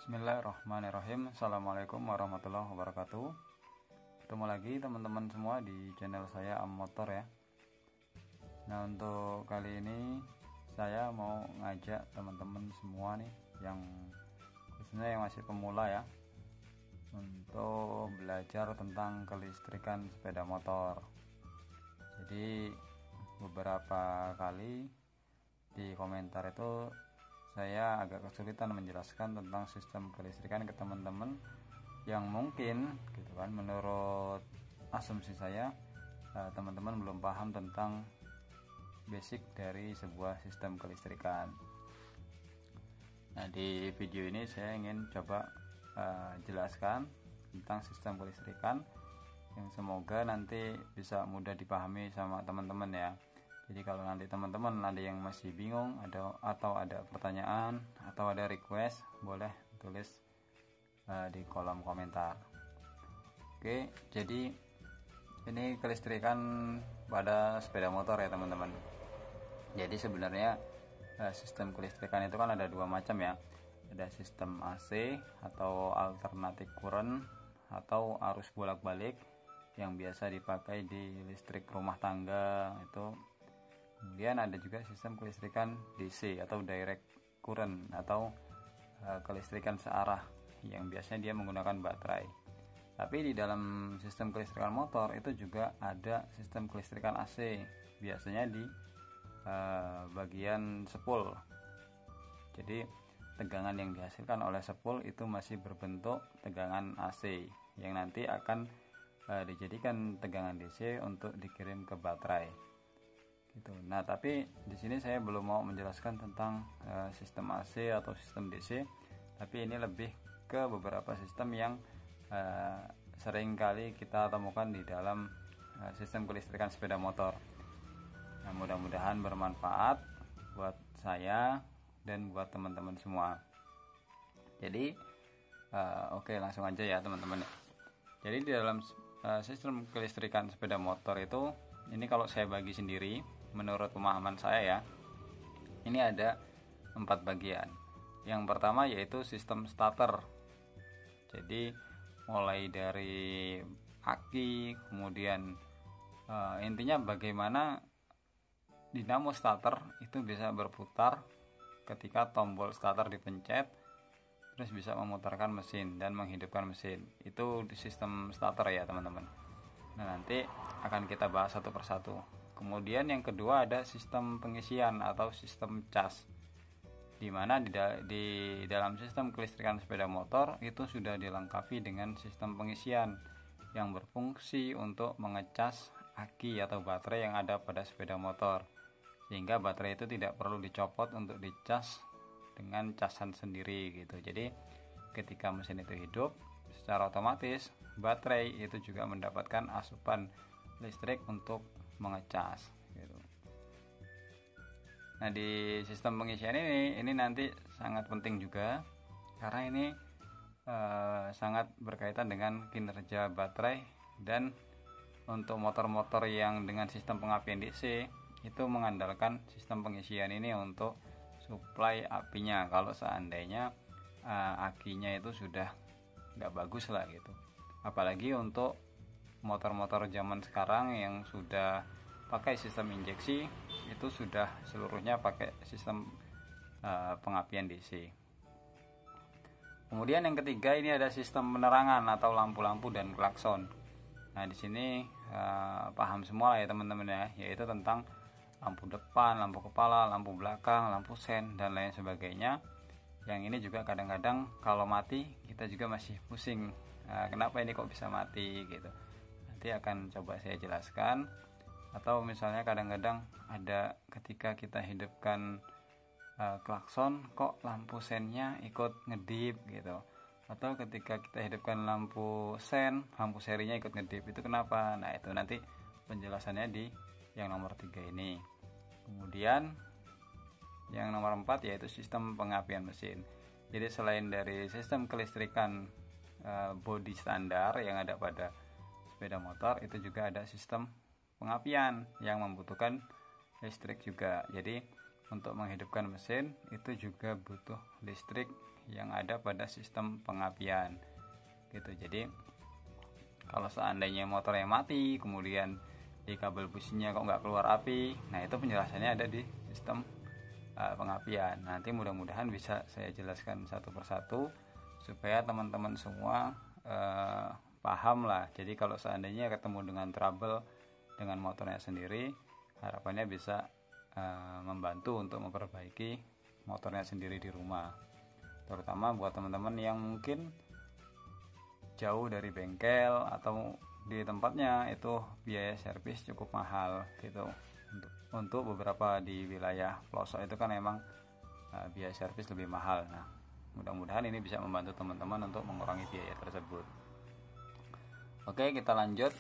Bismillahirrahmanirrahim. Assalamualaikum warahmatullahi wabarakatuh. Ketemu lagi teman-teman semua di channel saya Motor ya. Nah, untuk kali ini saya mau ngajak teman-teman semua nih yang khususnya yang masih pemula ya, untuk belajar tentang kelistrikan sepeda motor. Jadi beberapa kali di komentar itu saya agak kesulitan menjelaskan tentang sistem kelistrikan ke teman-teman yang mungkin gitu kan, menurut asumsi saya teman-teman belum paham tentang basic dari sebuah sistem kelistrikan. Nah, di video ini saya ingin coba jelaskan tentang sistem kelistrikan yang semoga nanti bisa mudah dipahami sama teman-teman ya. Jadi kalau nanti teman-teman ada yang masih bingung atau ada pertanyaan atau ada request, boleh tulis di kolom komentar. Oke, jadi ini kelistrikan pada sepeda motor ya teman-teman. Jadi sebenarnya sistem kelistrikan itu kan ada dua macam ya. Ada sistem AC atau alternating current atau arus bolak-balik yang biasa dipakai di listrik rumah tangga itu. Kemudian ada juga sistem kelistrikan DC atau direct current atau kelistrikan searah yang biasanya dia menggunakan baterai. Tapi di dalam sistem kelistrikan motor itu juga ada sistem kelistrikan AC, biasanya di bagian spool. Jadi tegangan yang dihasilkan oleh spool itu masih berbentuk tegangan AC yang nanti akan dijadikan tegangan DC untuk dikirim ke baterai. Gitu. Nah, tapi di sini saya belum mau menjelaskan tentang sistem AC atau sistem DC, tapi ini lebih ke beberapa sistem yang sering kali kita temukan di dalam sistem kelistrikan sepeda motor. Nah, mudah-mudahan bermanfaat buat saya dan buat teman-teman semua. Jadi oke, langsung aja ya teman-teman. Jadi di dalam sistem kelistrikan sepeda motor itu, ini kalau saya bagi sendiri menurut pemahaman saya ya, ini ada 4 bagian. Yang pertama yaitu sistem starter. Jadi mulai dari aki, kemudian intinya bagaimana dinamo starter itu bisa berputar ketika tombol starter dipencet, terus bisa memutarkan mesin dan menghidupkan mesin. Itu di sistem starter ya teman-teman. Nah, nanti akan kita bahas satu persatu. Kemudian yang kedua ada sistem pengisian atau sistem cas, di mana di dalam sistem kelistrikan sepeda motor itu sudah dilengkapi dengan sistem pengisian yang berfungsi untuk mengecas aki atau baterai yang ada pada sepeda motor, sehingga baterai itu tidak perlu dicopot untuk dicas dengan casan sendiri gitu. Jadi ketika mesin itu hidup, secara otomatis baterai itu juga mendapatkan asupan listrik untuk mengecas gitu. Nah, di sistem pengisian ini nanti sangat penting juga karena ini sangat berkaitan dengan kinerja baterai, dan untuk motor-motor yang dengan sistem pengapian DC itu mengandalkan sistem pengisian ini untuk suplai apinya kalau seandainya akinya itu sudah nggak bagus lah gitu. Apalagi untuk motor-motor zaman sekarang yang sudah pakai sistem injeksi, itu sudah seluruhnya pakai sistem pengapian DC. Kemudian yang ketiga ini ada sistem penerangan atau lampu-lampu dan klakson. Nah, di sini paham semua ya teman-teman ya, yaitu tentang lampu depan, lampu kepala, lampu belakang, lampu sen dan lain sebagainya. Yang ini juga kadang-kadang kalau mati kita juga masih pusing. Kenapa ini kok bisa mati gitu. Nanti akan coba saya jelaskan. Atau misalnya kadang-kadang ada ketika kita hidupkan klakson kok lampu sennya ikut ngedip gitu. Atau ketika kita hidupkan lampu sen, lampu serinya ikut ngedip, itu kenapa? Nah, itu nanti penjelasannya di yang nomor 3 ini. Kemudian yang nomor 4 yaitu sistem pengapian mesin. Jadi selain dari sistem kelistrikan body standar yang ada pada sepeda motor, itu juga ada sistem pengapian yang membutuhkan listrik juga. Jadi untuk menghidupkan mesin itu juga butuh listrik yang ada pada sistem pengapian gitu. Jadi kalau seandainya motornya mati, kemudian di kabel businya kok nggak keluar api, nah itu penjelasannya ada di sistem pengapian. Nanti mudah-mudahan bisa saya jelaskan satu persatu supaya teman-teman semua paham lah. Jadi kalau seandainya ketemu dengan trouble dengan motornya sendiri, harapannya bisa membantu untuk memperbaiki motornya sendiri di rumah, terutama buat teman-teman yang mungkin jauh dari bengkel atau di tempatnya itu biaya servis cukup mahal gitu. Untuk beberapa di wilayah pelosok itu kan memang biaya servis lebih mahal. Nah, mudah-mudahan ini bisa membantu teman-teman untuk mengurangi biaya tersebut. Oke, kita lanjut.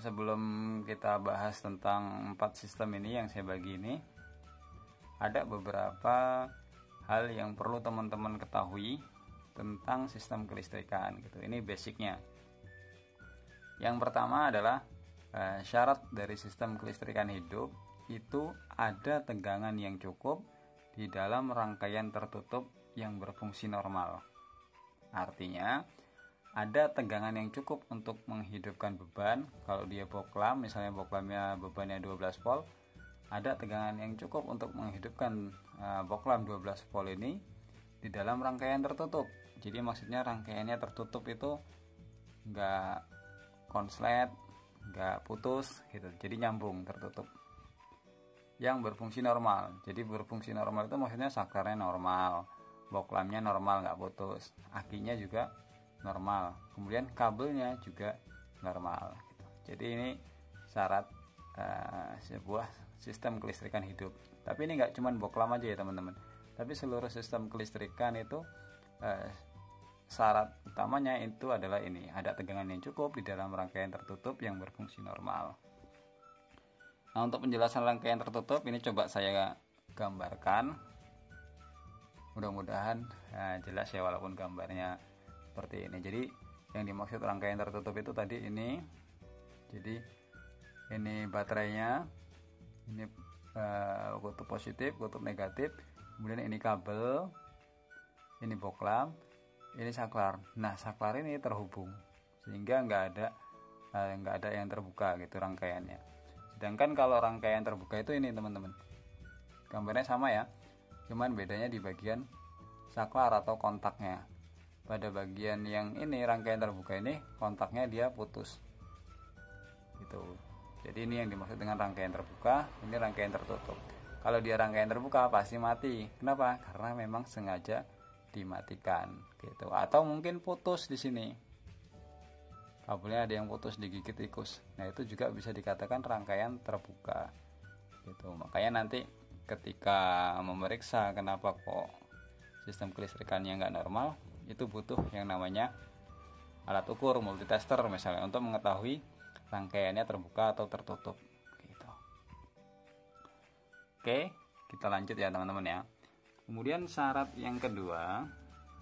Sebelum kita bahas tentang 4 sistem ini yang saya bagi ini, ada beberapa hal yang perlu teman-teman ketahui tentang sistem kelistrikan gitu. Ini basicnya. Yang pertama adalah syarat dari sistem kelistrikan hidup itu ada tegangan yang cukup di dalam rangkaian tertutup yang berfungsi normal. Artinya ada tegangan yang cukup untuk menghidupkan beban. Kalau dia boklam, misalnya boklamnya bebannya 12 volt, ada tegangan yang cukup untuk menghidupkan boklam 12 volt ini di dalam rangkaian tertutup. Jadi maksudnya rangkaiannya tertutup itu nggak konslet, nggak putus gitu, jadi nyambung, tertutup, yang berfungsi normal. Jadi berfungsi normal itu maksudnya saklarnya normal, boklamnya normal, nggak putus, akinya juga normal, kemudian kabelnya juga normal gitu. Jadi ini syarat sebuah sistem kelistrikan hidup. Tapi ini nggak cuma boklam aja ya teman-teman, tapi seluruh sistem kelistrikan itu syarat utamanya itu adalah ini, ada tegangan yang cukup di dalam rangkaian tertutup yang berfungsi normal. Nah, untuk penjelasan rangkaian tertutup ini coba saya gambarkan, mudah-mudahan jelas ya walaupun gambarnya seperti ini. Jadi yang dimaksud rangkaian tertutup itu tadi ini, jadi ini baterainya, ini kutub positif, kutub negatif, kemudian ini kabel, ini boklam, ini saklar. Nah, saklar ini terhubung sehingga nggak ada yang terbuka gitu rangkaiannya. Sedangkan kalau rangkaian terbuka itu ini teman-teman, gambarnya sama ya, cuman bedanya di bagian saklar atau kontaknya. Pada bagian yang ini rangkaian terbuka ini kontaknya dia putus gitu. Jadi ini yang dimaksud dengan rangkaian terbuka, ini rangkaian tertutup. Kalau dia rangkaian terbuka pasti mati. Kenapa? Karena memang sengaja dimatikan gitu. Atau mungkin putus di sini, kabelnya ada yang putus, digigit tikus. Nah, itu juga bisa dikatakan rangkaian terbuka gitu. Makanya nanti ketika memeriksa kenapa kok sistem kelistrikannya nggak normal, itu butuh yang namanya alat ukur multitester misalnya untuk mengetahui rangkaiannya terbuka atau tertutup gitu. Oke, kita lanjut ya teman-teman ya. Kemudian syarat yang kedua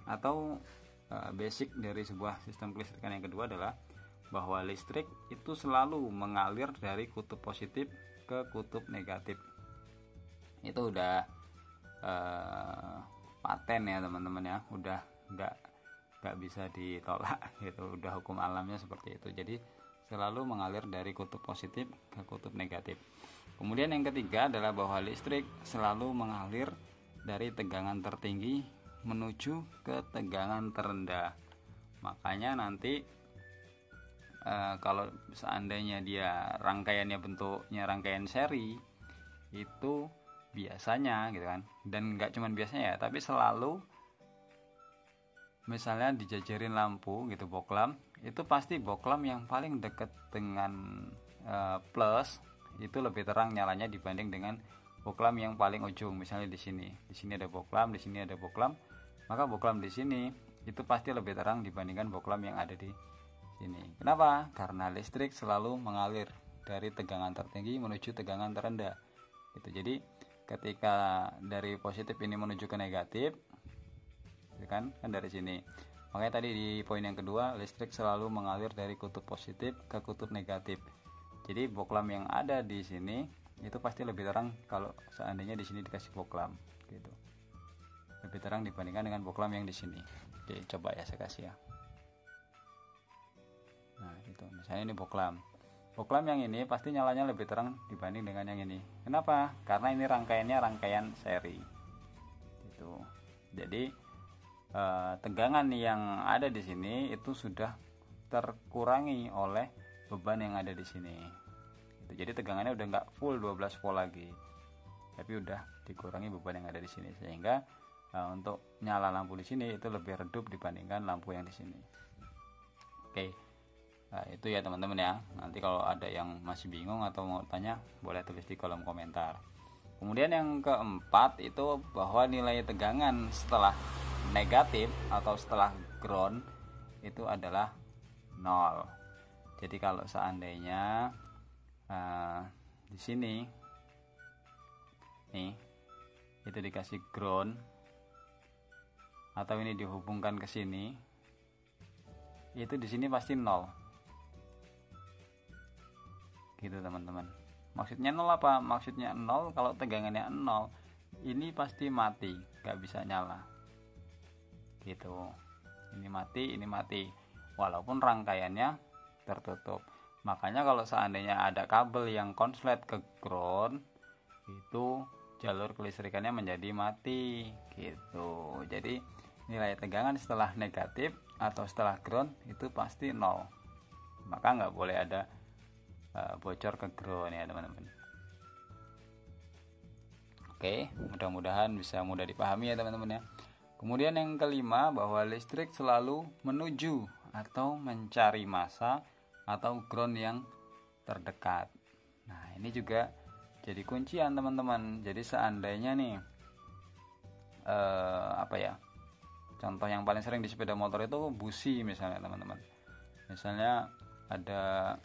atau basic dari sebuah sistem kelistrikan yang kedua adalah bahwa listrik itu selalu mengalir dari kutub positif ke kutub negatif. Itu udah paten ya teman-teman ya, udah nggak bisa ditolak gitu, udah hukum alamnya seperti itu. Jadi selalu mengalir dari kutub positif ke kutub negatif. Kemudian yang ketiga adalah bahwa listrik selalu mengalir dari tegangan tertinggi menuju ke tegangan terendah. Makanya nanti kalau seandainya dia rangkaiannya bentuknya rangkaian seri, itu biasanya gitu kan, dan nggak cuma biasanya ya, tapi selalu misalnya dijajarin lampu gitu, boklam, itu pasti boklam yang paling dekat dengan plus itu lebih terang nyalanya dibanding dengan boklam yang paling ujung. Misalnya di sini ada boklam, di sini ada boklam, maka boklam di sini itu pasti lebih terang dibandingkan boklam yang ada di sini. Kenapa? Karena listrik selalu mengalir dari tegangan tertinggi menuju tegangan terendah gitu. Jadi ketika dari positif ini menuju ke negatif kan dari sini, makanya tadi di poin yang kedua, listrik selalu mengalir dari kutub positif ke kutub negatif. Jadi boklam yang ada di sini itu pasti lebih terang kalau seandainya di sini dikasih boklam gitu. lebih terang dibandingkan dengan bohlam yang di sini. Oke, coba ya saya kasih ya. Nah itu misalnya ini bohlam yang ini pasti nyalanya lebih terang dibanding dengan yang ini. Kenapa? Karena ini rangkaiannya rangkaian seri itu. Jadi tegangan yang ada di sini itu sudah terkurangi oleh beban yang ada di sini. Jadi tegangannya udah nggak full 12 volt lagi, tapi udah dikurangi beban yang ada di sini, sehingga untuk nyala lampu di sini itu lebih redup dibandingkan lampu yang di sini. Oke, nah, itu ya teman-teman ya. Nanti kalau ada yang masih bingung atau mau tanya, boleh tulis di kolom komentar. Kemudian yang keempat itu bahwa nilai tegangan setelah negatif atau setelah ground itu adalah 0. Jadi kalau seandainya di sini nih itu dikasih ground atau ini dihubungkan ke sini, itu di sini pasti 0 gitu teman-teman. Maksudnya 0 apa? Maksudnya 0 kalau tegangannya 0 ini pasti mati, nggak bisa nyala gitu. Ini mati walaupun rangkaiannya tertutup. Makanya kalau seandainya ada kabel yang konslet ke ground, itu jalur kelistrikannya menjadi mati gitu. Jadi nilai tegangan setelah negatif atau setelah ground itu pasti 0. Maka nggak boleh ada bocor ke ground ya teman-teman. Oke, mudah-mudahan bisa mudah dipahami ya teman-teman ya. Kemudian yang kelima, bahwa listrik selalu menuju atau mencari massa atau ground yang terdekat. Nah ini juga jadi kuncian teman-teman. Jadi seandainya nih contoh yang paling sering di sepeda motor itu busi misalnya teman-teman. Misalnya ada,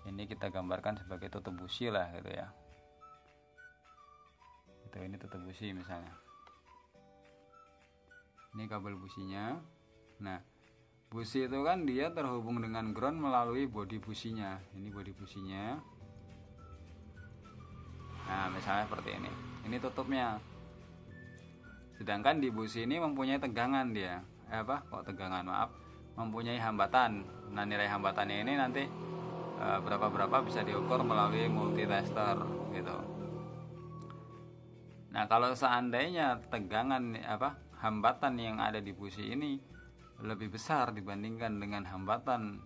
ini kita gambarkan sebagai tutup busi lah gitu ya. Itu ini tutup busi misalnya. Ini kabel businya. Nah busi itu kan dia terhubung dengan ground melalui bodi businya. Ini bodi businya. Nah misalnya seperti ini. Ini tutupnya. Sedangkan di busi ini mempunyai tegangan dia. Mempunyai hambatan. Nah nilai hambatannya ini nanti berapa bisa diukur melalui multitester gitu. Nah kalau seandainya tegangan hambatan yang ada di busi ini lebih besar dibandingkan dengan hambatan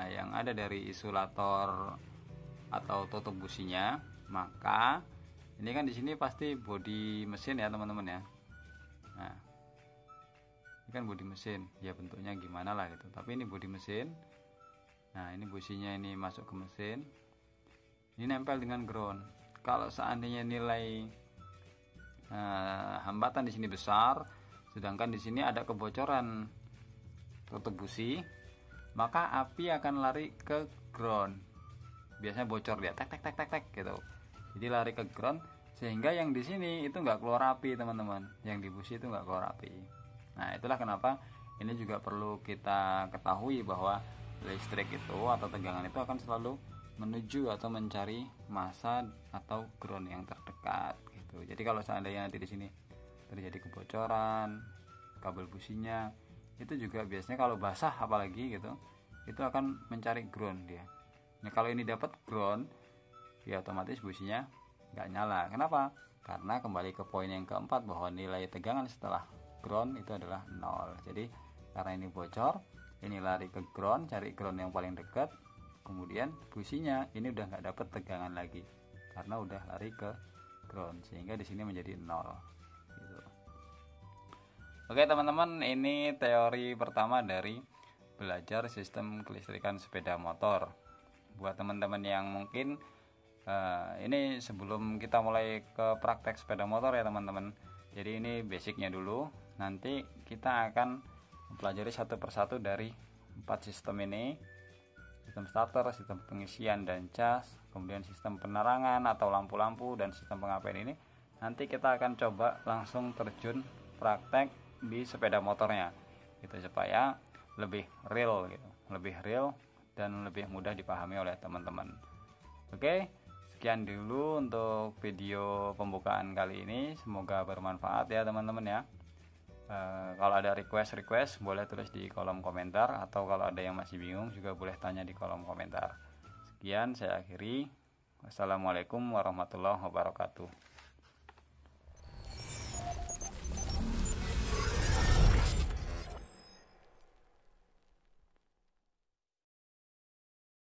yang ada dari isolator atau tutup businya, maka ini kan di sini pasti bodi mesin ya teman-teman ya. Nah ini kan bodi mesin ya, bentuknya gimana lah gitu, tapi ini bodi mesin. Nah ini businya ini masuk ke mesin, ini nempel dengan ground. Kalau seandainya nilai hambatan di sini besar, sedangkan di sini ada kebocoran tutup busi, maka api akan lari ke ground. Biasanya bocor dia tek gitu. Jadi lari ke ground sehingga yang di sini itu nggak keluar api teman-teman, yang di busi itu nggak keluar api. Nah itulah kenapa ini juga perlu kita ketahui bahwa listrik itu atau tegangan itu akan selalu menuju atau mencari massa atau ground yang terdekat gitu. Jadi kalau seandainya nanti di sini terjadi kebocoran kabel businya, itu juga biasanya kalau basah apalagi gitu, itu akan mencari ground dia. Nah kalau ini dapat ground, ya otomatis businya nggak nyala. Kenapa? Karena kembali ke poin yang keempat, bahwa nilai tegangan setelah ground itu adalah 0. Jadi karena ini bocor, ini lari ke ground, cari ground yang paling dekat, kemudian businya ini udah nggak dapat tegangan lagi karena udah lari ke ground, sehingga di sini menjadi 0 gitu. Oke teman-teman, ini teori pertama dari belajar sistem kelistrikan sepeda motor. Buat teman-teman yang mungkin ini sebelum kita mulai ke praktek sepeda motor ya teman-teman, jadi ini basicnya dulu. Nanti kita akan mempelajari satu persatu dari 4 sistem ini: sistem starter, sistem pengisian dan cas, kemudian sistem penerangan atau lampu-lampu, dan sistem pengapian ini. Nanti kita akan coba langsung terjun praktek di sepeda motornya gitu, supaya lebih real gitu, lebih real dan lebih mudah dipahami oleh teman-teman. Oke, sekian dulu untuk video pembukaan kali ini, semoga bermanfaat ya teman-teman ya. Kalau ada request boleh tulis di kolom komentar, atau kalau ada yang masih bingung juga boleh tanya di kolom komentar. Sekian saya akhiri. Wassalamualaikum warahmatullahi wabarakatuh.